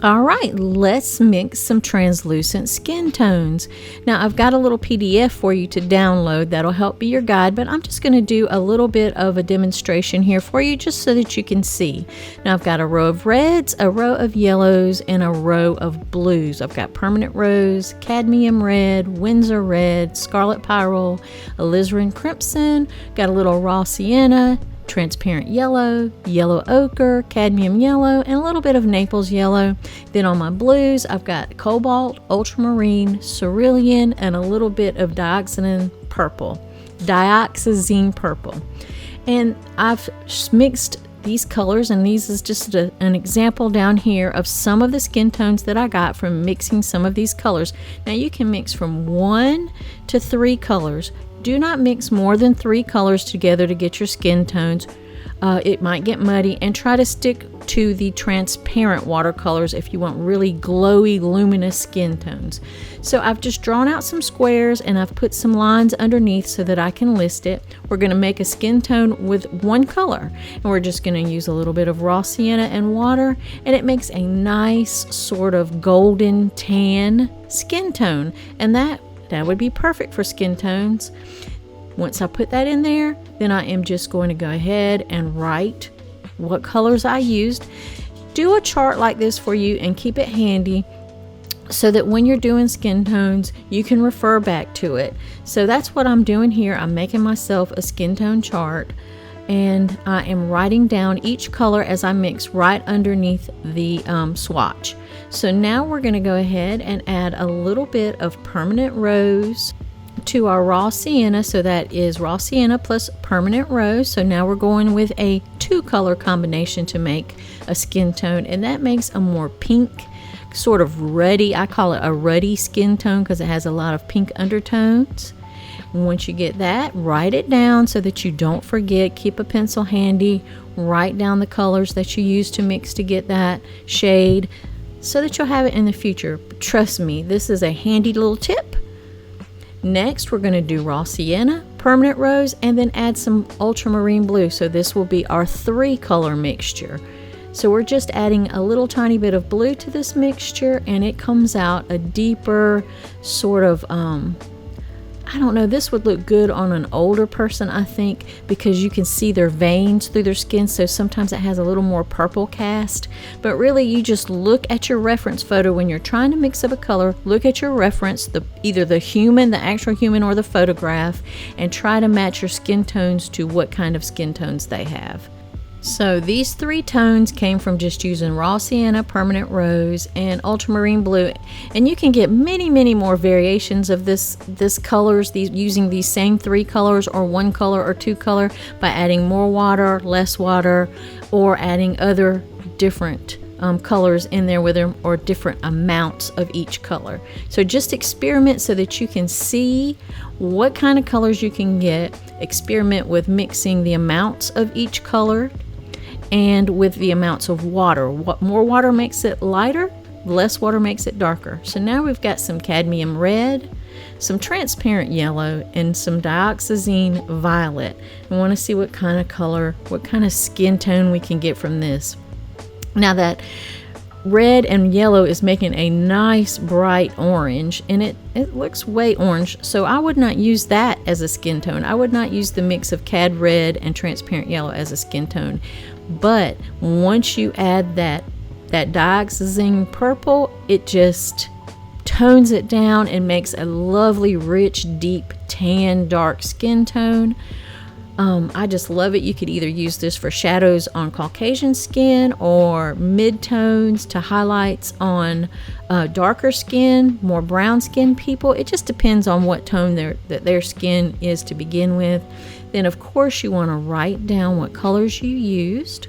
All right, let's mix some translucent skin tones. Now I've got a little PDF for you to download that'll help be your guide, but I'm just going to do a little bit of a demonstration here for you just so that you can see. Now I've got a row of reds, a row of yellows, and a row of blues. I've got permanent rose, cadmium red, Windsor red, scarlet pyrrole, alizarin crimson, got a little raw sienna, transparent yellow, yellow ochre, cadmium yellow, and a little bit of Naples yellow. Then on my blues, I've got cobalt, ultramarine, cerulean, and a little bit of dioxazine purple. And I've mixed these colors, and these is just an example down here of some of the skin tones that I got from mixing some of these colors. Now you can mix from 1 to 3 colors. Do not mix more than 3 colors together to get your skin tones. It might get muddy, and try to stick to the transparent watercolors if you want really glowy, luminous skin tones. So I've just drawn out some squares and I've put some lines underneath so that I can list it. We're going to make a skin tone with 1 color, and we're just going to use a little bit of raw sienna and water, and it makes a nice sort of golden tan skin tone, and that would be perfect for skin tones. Once I put that in there, then I am just going to go ahead and write what colors I used. Do a chart like this for you and keep it handy so that when you're doing skin tones, you can refer back to it. So that's what I'm doing here. I'm making myself a skin tone chart, and I am writing down each color as I mix right underneath the swatch. So now we're going to go ahead and add a little bit of permanent rose to our raw sienna. So that is raw sienna plus permanent rose. So now we're going with a 2-color combination to make a skin tone, and that makes a more pink, sort of ruddy, I call it a ruddy skin tone because it has a lot of pink undertones. Once you get that, write it down so that you don't forget. Keep a pencil handy. Write down the colors that you use to mix to get that shade so that you'll have it in the future. Trust me, this is a handy little tip. Next, we're going to do raw sienna, permanent rose, and then add some ultramarine blue. So this will be our 3-color mixture. So we're just adding a little tiny bit of blue to this mixture, and it comes out a deeper sort of I don't know, this would look good on an older person, I think, because you can see their veins through their skin, so sometimes it has a little more purple cast. But really, you just look at your reference photo when you're trying to mix up a color. Look at your reference, either the actual human, or the photograph, and try to match your skin tones to what kind of skin tones they have. So these 3 tones came from just using raw sienna, permanent rose, and ultramarine blue. And you can get many, many more variations of this colors, using these same 3 colors, or 1 color or 2 color, by adding more water, less water, or adding other different colors in there with them, or different amounts of each color. So just experiment so that you can see what kind of colors you can get. Experiment with mixing the amounts of each color and with the amounts of water. More water makes it lighter, less water makes it darker. So now we've got some cadmium red, some transparent yellow, and some dioxazine violet. I want to see what kind of color, what kind of skin tone we can get from this. Now that red and yellow is making a nice bright orange, and it looks way orange, so I would not use that as a skin tone. I would not use the mix of cad red and transparent yellow as a skin tone. But once you add that dioxazine purple, it just tones it down and makes a lovely, rich, deep tan, dark skin tone. I just love it. You could either use this for shadows on Caucasian skin, or mid-tones to highlights on darker skin, more brown skin people. It just depends on what tone their skin is to begin with. Then of course you want to write down what colors you used.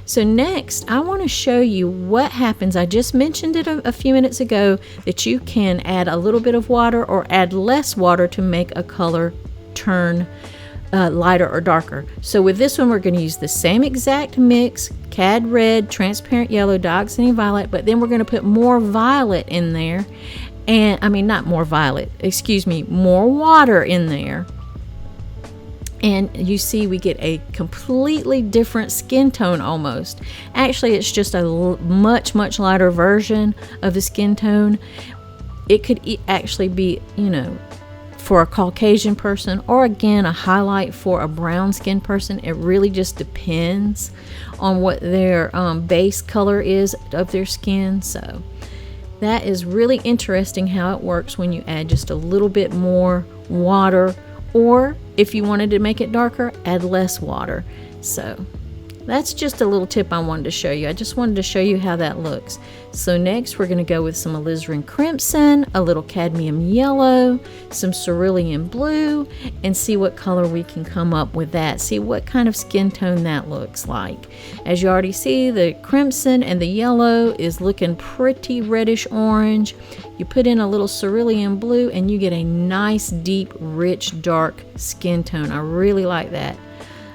So next, I want to show you what happens. I just mentioned it a few minutes ago, that you can add a little bit of water or add less water to make a color turn lighter or darker. So with this one, we're going to use the same exact mix, cad red, transparent yellow, dioxazine violet, but then we're going to put more violet in there, and more water in there. And you see we get a completely different skin tone almost. Actually, it's just a much lighter version of the skin tone. It could actually be, you know, for a Caucasian person, or again a highlight for a brown skin person. It really just depends on what their base color is of their skin. So that is really interesting how it works when you add just a little bit more water, or if you wanted to make it darker, add less water. So that's just a little tip I wanted to show you. I just wanted to show you how that looks. So next we're going to go with some alizarin crimson, a little cadmium yellow, some cerulean blue, and see what color we can come up with that. See what kind of skin tone that looks like. As you already see, the crimson and the yellow is looking pretty reddish orange. You put in a little cerulean blue and you get a nice, deep, rich, dark skin tone. I really like that.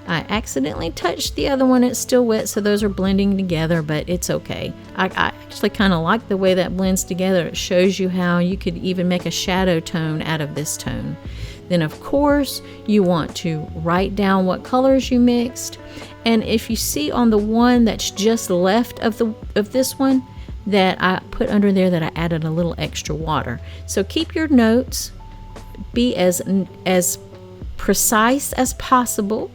I accidentally touched the other one. It's still wet, so those are blending together, but it's okay. I actually kind of like the way that blends together. It shows you how you could even make a shadow tone out of this tone. Then, of course, you want to write down what colors you mixed. And if you see on the one that's just left of this one that I put under there, that I added a little extra water. So keep your notes, be as precise as possible,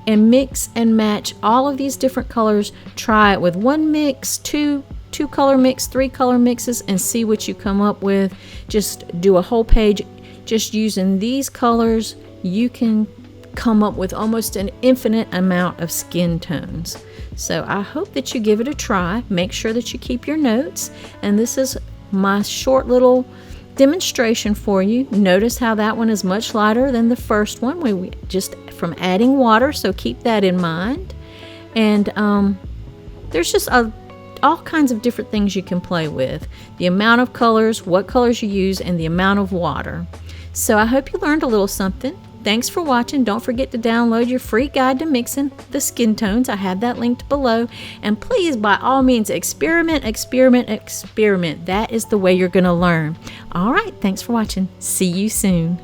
and mix and match all of these different colors. Try it with one mix, two color mix, 3 color mixes, and see what you come up with. Just do a whole page just using these colors. You can come up with almost an infinite amount of skin tones. So I hope that you give it a try. Make sure that you keep your notes, and this is my short little demonstration for you. Notice how that one is much lighter than the first one. We just from adding water, so keep that in mind. And there's just all kinds of different things you can play with. The amount of colors, what colors you use, and the amount of water. So I hope you learned a little something. Thanks for watching. Don't forget to download your free guide to mixing the skin tones. I have that linked below. And please, by all means, experiment, experiment, experiment. That is the way you're going to learn. All right, thanks for watching. See you soon.